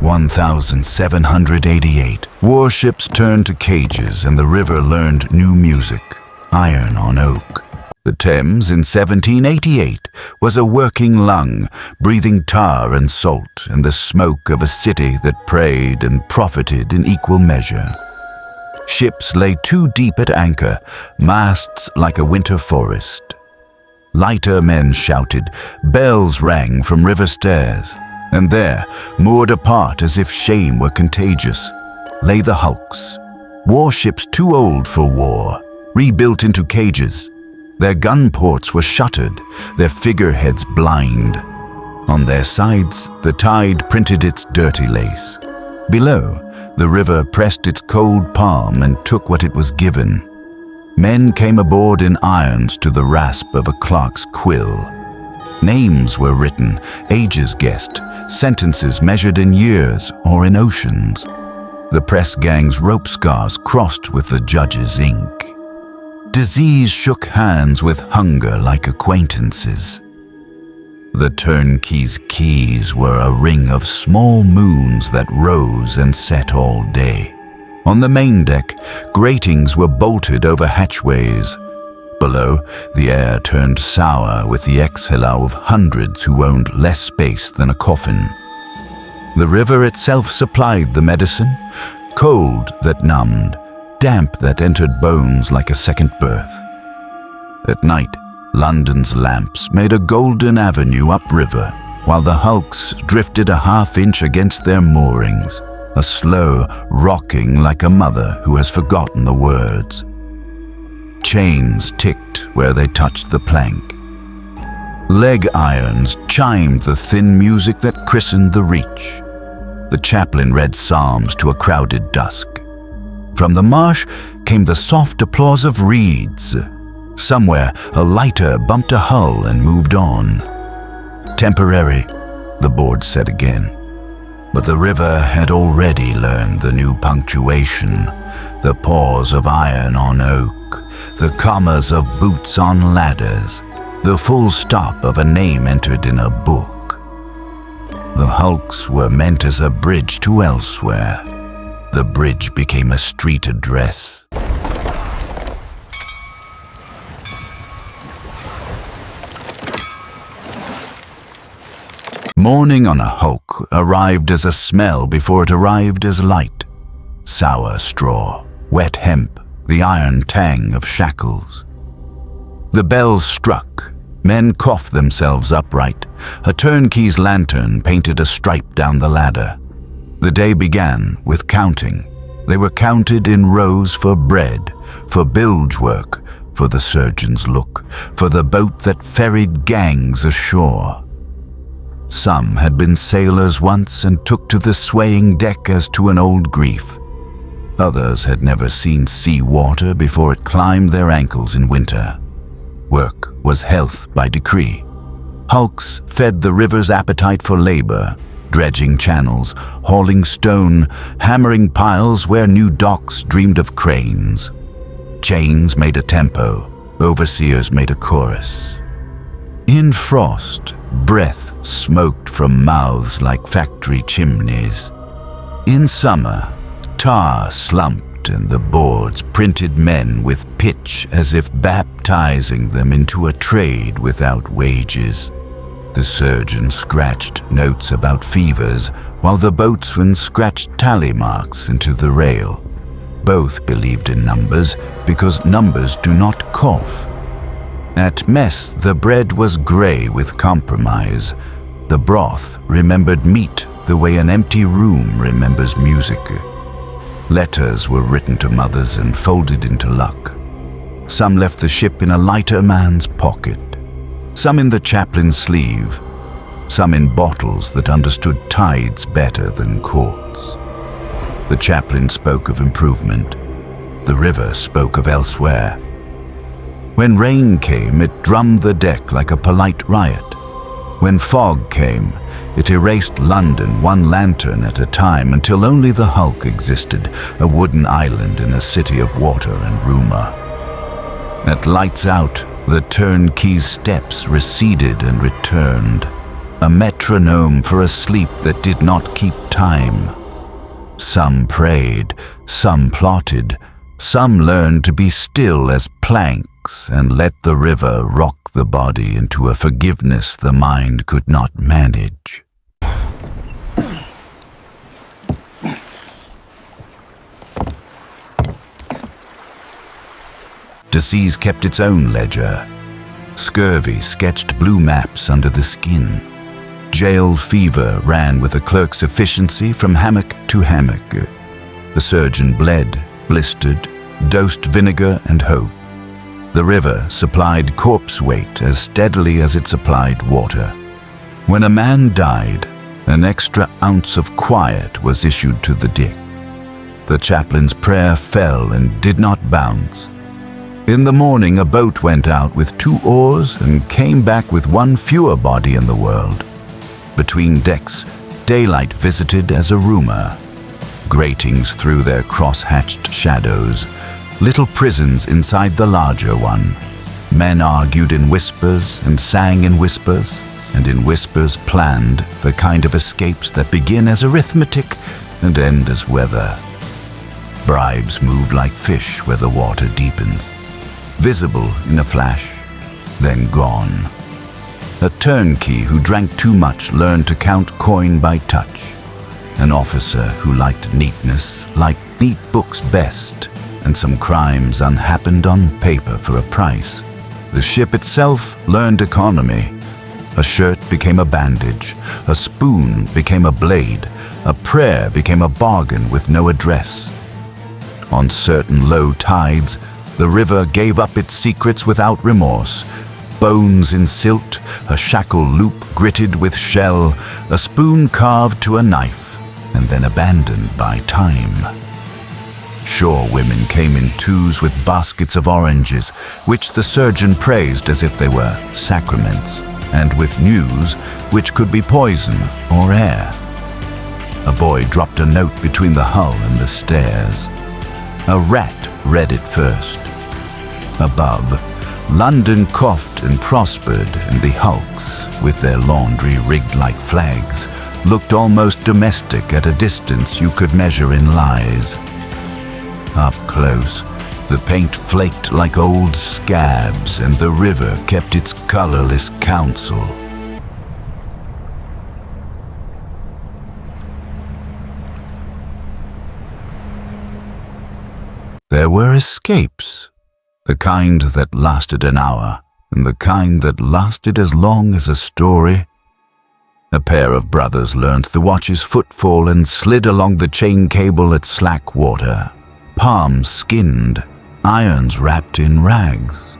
1788, warships turned to cages and the river learned new music, iron on oak. The Thames in 1788 was a working lung, breathing tar and salt and the smoke of a city that prayed and profited in equal measure. Ships lay too deep at anchor, masts like a winter forest. Lighter men shouted, bells rang from river stairs, and there, moored apart as if shame were contagious, lay the hulks. Warships too old for war, rebuilt into cages. Their gun ports were shuttered, their figureheads blind. On their sides, the tide printed its dirty lace. Below, the river pressed its cold palm and took what it was given. Men came aboard in irons to the rasp of a clerk's quill. Names were written, ages guessed, sentences measured in years or in oceans. The press gang's rope scars crossed with the judge's ink. Disease shook hands with hunger like acquaintances. The turnkey's keys were a ring of small moons that rose and set all day. On the main deck, gratings were bolted over hatchways. Below, the air turned sour with the exhale of hundreds who owned less space than a coffin. The river itself supplied the medicine, cold that numbed, damp that entered bones like a second birth. At night, London's lamps made a golden avenue upriver, while the hulks drifted a half-inch against their moorings, a slow rocking like a mother who has forgotten the words. Chains ticked where they touched the plank. Leg irons chimed the thin music that christened the reach. The chaplain read psalms to a crowded dusk. From the marsh came the soft applause of reeds. Somewhere, a lighter bumped a hull and moved on. Temporary, the board said again. But the river had already learned the new punctuation, the pause of iron on oak, the commas of boots on ladders, the full stop of a name entered in a book. The hulks were meant as a bridge to elsewhere. The bridge became a street address. Morning on a hulk arrived as a smell before it arrived as light. Sour straw, wet hemp, the iron tang of shackles. The bells struck. Men coughed themselves upright. A turnkey's lantern painted a stripe down the ladder. The day began with counting. They were counted in rows for bread, for bilge work, for the surgeon's look, for the boat that ferried gangs ashore. Some had been sailors once and took to the swaying deck as to an old grief. Others had never seen sea water before it climbed their ankles in winter. Work was health by decree. Hulks fed the river's appetite for labor, dredging channels, hauling stone, hammering piles where new docks dreamed of cranes. Chains made a tempo, overseers made a chorus. In frost, breath smoked from mouths like factory chimneys. In summer, tar slumped and the boards printed men with pitch as if baptizing them into a trade without wages. The surgeon scratched notes about fevers, while the boatswain scratched tally marks into the rail. Both believed in numbers because numbers do not cough. At mess, the bread was grey with compromise. The broth remembered meat the way an empty room remembers music. Letters were written to mothers and folded into luck. Some left the ship in a lighter man's pocket. Some in the chaplain's sleeve. Some in bottles that understood tides better than courts. The chaplain spoke of improvement. The river spoke of elsewhere. When rain came, it drummed the deck like a polite riot. When fog came, it erased London one lantern at a time until only the hulk existed, a wooden island in a city of water and rumor. At lights out, the turnkey's steps receded and returned. a metronome for a sleep that did not keep time. Some prayed, some plotted, some learned to be still as planks and let the river rock the body into a forgiveness the mind could not manage. Disease kept its own ledger. Scurvy sketched blue maps under the skin. Jail fever ran with a clerk's efficiency from hammock to hammock. The surgeon bled, blistered, dosed vinegar and hope. The river supplied corpse weight as steadily as it supplied water. When a man died, an extra ounce of quiet was issued to the dick. The chaplain's prayer fell and did not bounce. In the morning, a boat went out with 2 oars and came back with 1 fewer body in the world. Between decks, daylight visited as a rumor. Gratings threw their cross-hatched shadows, little prisons inside the larger one. Men argued in whispers and sang in whispers, and in whispers planned the kind of escapes that begin as arithmetic and end as weather. Bribes moved like fish where the water deepens. Visible in a flash, then gone. A turnkey who drank too much learned to count coin by touch. An officer who liked neatness liked neat books best, and some crimes unhappened on paper for a price. The ship itself learned economy. A shirt became a bandage, a spoon became a blade, a prayer became a bargain with no address. On certain low tides, the river gave up its secrets without remorse. Bones in silt, a shackle loop gritted with shell, a spoon carved to a knife, and then abandoned by time. Shore women came in twos with baskets of oranges, which the surgeon praised as if they were sacraments, and with news which could be poison or air. A boy dropped a note between the hull and the stairs. A rat read it first. Above, London coughed and prospered, and the hulks, with their laundry rigged like flags, looked almost domestic at a distance you could measure in lies. Up close, the paint flaked like old scabs, and the river kept its colorless counsel. There were escapes, the kind that lasted an hour, and the kind that lasted as long as a story. A pair of brothers learned the watch's footfall and slid along the chain cable at slack water, palms skinned, irons wrapped in rags.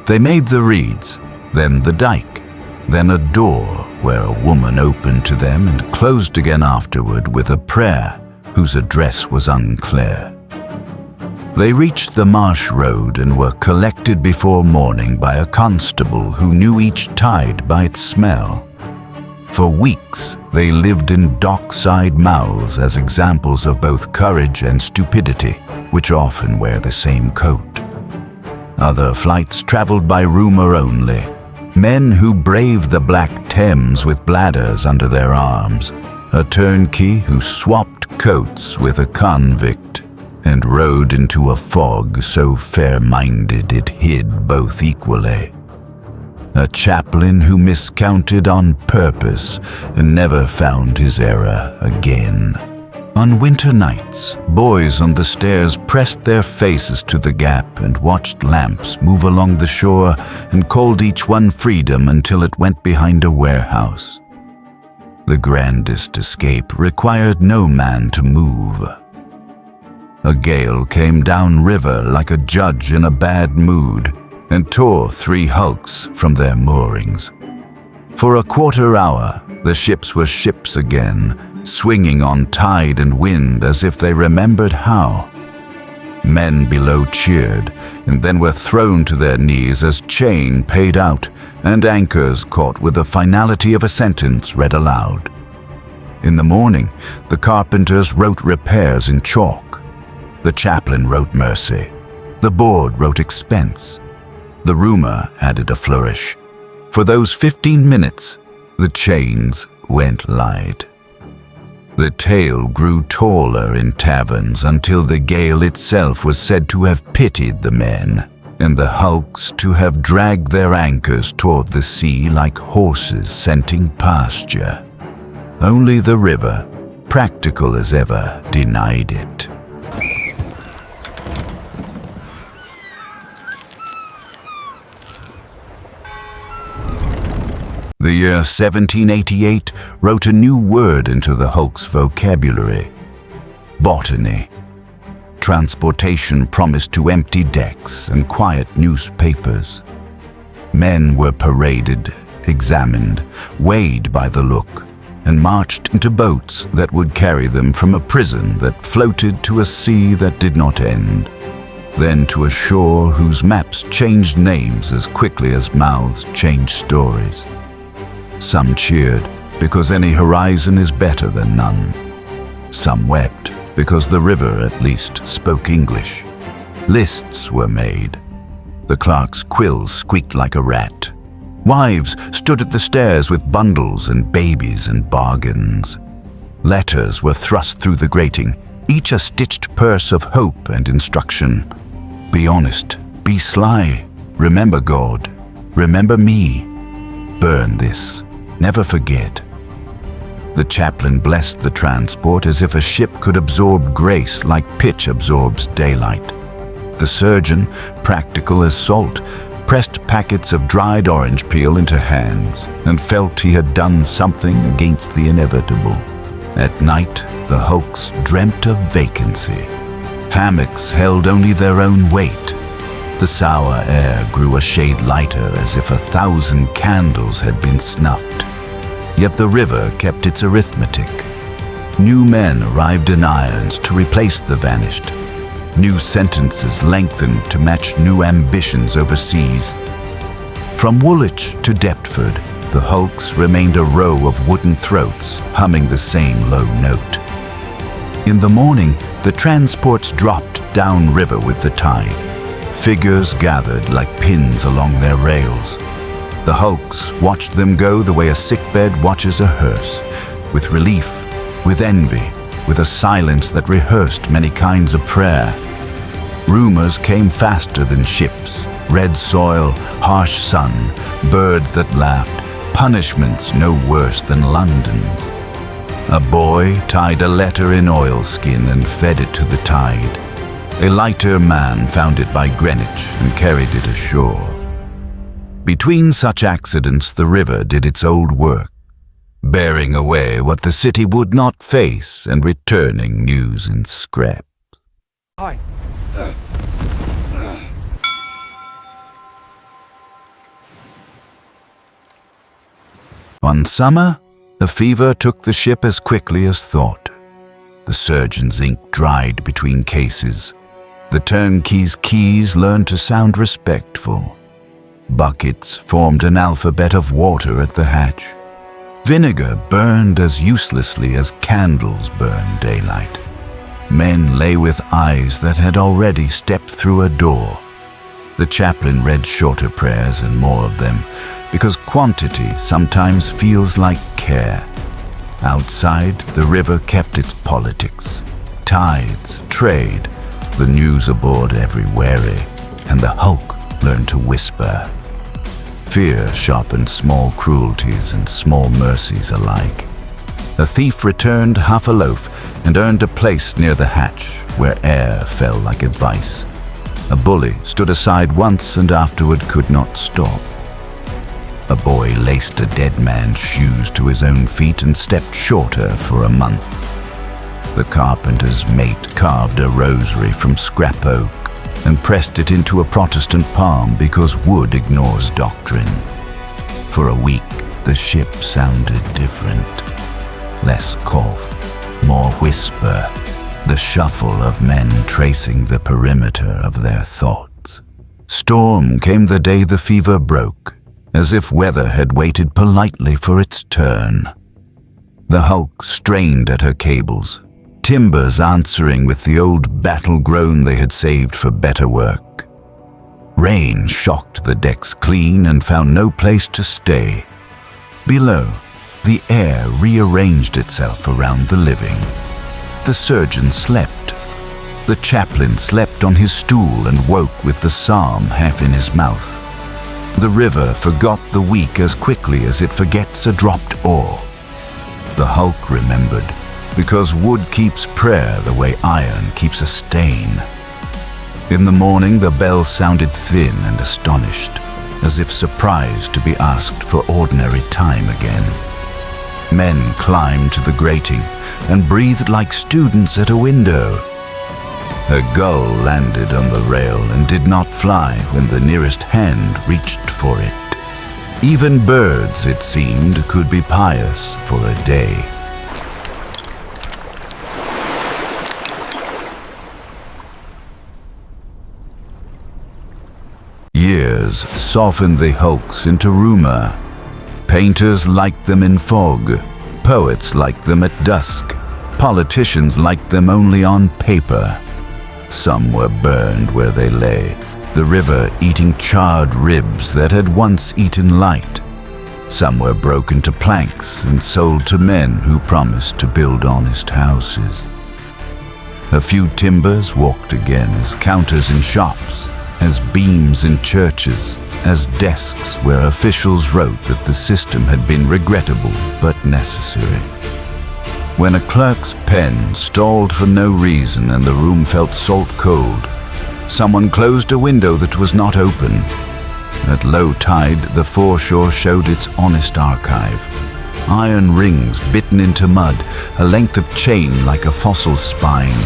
They made the reeds, then the dike, then a door where a woman opened to them and closed again afterward with a prayer whose address was unclear. They reached the marsh road and were collected before morning by a constable who knew each tide by its smell. For weeks, they lived in dockside mouths as examples of both courage and stupidity, which often wear the same coat. Other flights traveled by rumor only, men who braved the black Thames with bladders under their arms, a turnkey who swapped coats with a convict, and rode into a fog so fair-minded it hid both equally. A chaplain who miscounted on purpose and never found his error again. On winter nights, boys on the stairs pressed their faces to the gap and watched lamps move along the shore and called each one freedom until it went behind a warehouse. The grandest escape required no man to move. A gale came down river like a judge in a bad mood and tore 3 hulks from their moorings. For a quarter hour, the ships were ships again, swinging on tide and wind as if they remembered how. Men below cheered and then were thrown to their knees as chain paid out and anchors caught with the finality of a sentence read aloud. In the morning, the carpenters wrote repairs in chalk. The chaplain wrote mercy. The board wrote expense. The rumor added a flourish. For those 15 minutes, The chains went light. The tale grew taller in taverns until the gale itself was said to have pitied the men, and the hulks to have dragged their anchors toward the sea like horses scenting pasture. Only the river, practical as ever, denied it. The year 1788 wrote a new word into the hulk's vocabulary: botany. Transportation promised to empty decks and quiet newspapers. Men were paraded, examined, weighed by the look, and marched into boats that would carry them from a prison that floated to a sea that did not end, then to a shore whose maps changed names as quickly as mouths changed stories. Some cheered because any horizon is better than none. Some wept because the river at least spoke English. Lists were made. The clerk's quills squeaked like a rat. Wives stood at the stairs with bundles and babies and bargains. Letters were thrust through the grating, each a stitched purse of hope and instruction. Be honest, be sly, remember God, remember me. Burn this, never forget. The chaplain blessed the transport as if a ship could absorb grace like pitch absorbs daylight. The surgeon, practical as salt, pressed packets of dried orange peel into hands and felt he had done something against the inevitable. At night, the hulks dreamt of vacancy. Hammocks held only their own weight. The sour air grew a shade lighter as if 1,000 candles had been snuffed. Yet the river kept its arithmetic. New men arrived in irons to replace the vanished. New sentences lengthened to match new ambitions overseas. From Woolwich to Deptford, the hulks remained a row of wooden throats humming the same low note. In the morning, the transports dropped downriver with the tide. Figures gathered like pins along their rails. The hulks watched them go the way a sickbed watches a hearse, with relief, with envy, with a silence that rehearsed many kinds of prayer. Rumors came faster than ships: red soil, harsh sun, birds that laughed, punishments no worse than London's. A boy tied a letter in oilskin and fed it to the tide. A lighter man found it by Greenwich and carried it ashore. Between such accidents, the river did its old work, bearing away what the city would not face and returning news in scraps. Hi. One summer, the fever took the ship as quickly as thought. The surgeon's ink dried between cases. The turnkey's keys learned to sound respectful. Buckets formed an alphabet of water at the hatch. Vinegar burned as uselessly as candles burn daylight. Men lay with eyes that had already stepped through a door. The chaplain read shorter prayers and more of them, because quantity sometimes feels like care. Outside, the river kept its politics. Tides, trade, the news aboard every wherry, and the hulk learned to whisper. Fear sharpened small cruelties and small mercies alike. A thief returned half a loaf and earned a place near the hatch where air fell like advice. A bully stood aside once and afterward could not stop. A boy laced a dead man's shoes to his own feet and stepped shorter for a month. The carpenter's mate carved a rosary from scrap oak and pressed it into a Protestant palm because wood ignores doctrine. For a week, the ship sounded different. Less cough, more whisper, the shuffle of men tracing the perimeter of their thoughts. Storm came the day the fever broke, as if weather had waited politely for its turn. The hulk strained at her cables, timbers answering with the old battle groan they had saved for better work. Rain shocked the decks clean and found no place to stay. Below, the air rearranged itself around the living. The surgeon slept. The chaplain slept on his stool and woke with the psalm half in his mouth. The river forgot the weak as quickly as it forgets a dropped oar. The hulk remembered, because wood keeps prayer the way iron keeps a stain. In the morning, the bell sounded thin and astonished, as if surprised to be asked for ordinary time again. Men climbed to the grating and breathed like students at a window. A gull landed on the rail and did not fly when the nearest hand reached for it. Even birds, it seemed, could be pious for a day. Years softened the hulks into rumor. Painters liked them in fog. Poets liked them at dusk. Politicians liked them only on paper. Some were burned where they lay, the river eating charred ribs that had once eaten light. Some were broken to planks and sold to men who promised to build honest houses. A few timbers walked again as counters in shops, as beams in churches, as desks where officials wrote that the system had been regrettable but necessary. When a clerk's pen stalled for no reason and the room felt salt cold, someone closed a window that was not open. At low tide, the foreshore showed its honest archive. Iron rings bitten into mud, a length of chain like a fossil spine,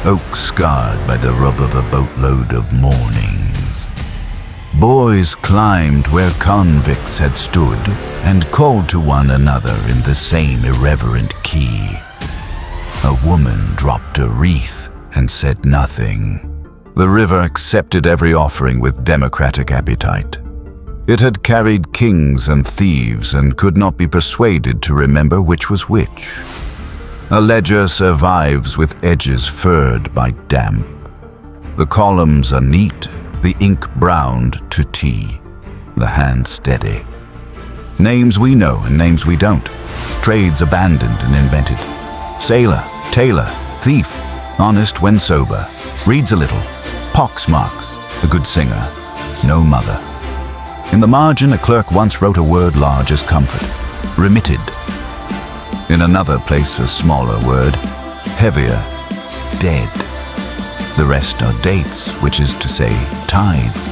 oak scarred by the rub of a boatload of mornings. Boys climbed where convicts had stood and called to one another in the same irreverent key. A woman dropped a wreath and said nothing. The river accepted every offering with democratic appetite. It had carried kings and thieves and could not be persuaded to remember which was which. A ledger survives with edges furred by damp. The columns are neat, the ink browned to tea, the hand steady. Names we know and names we don't, trades abandoned and invented. Sailor, tailor, thief, honest when sober, reads a little, poxmarks, a good singer, no mother. In the margin, a clerk once wrote a word large as comfort, remitted. In another place, a smaller word, heavier, dead. The rest are dates, which is to say, tides.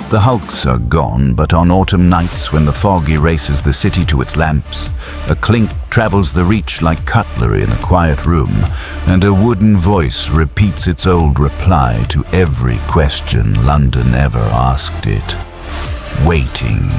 The hulks are gone, but on autumn nights when the fog erases the city to its lamps, a clink travels the reach like cutlery in a quiet room, and a wooden voice repeats its old reply to every question London ever asked it. Waiting.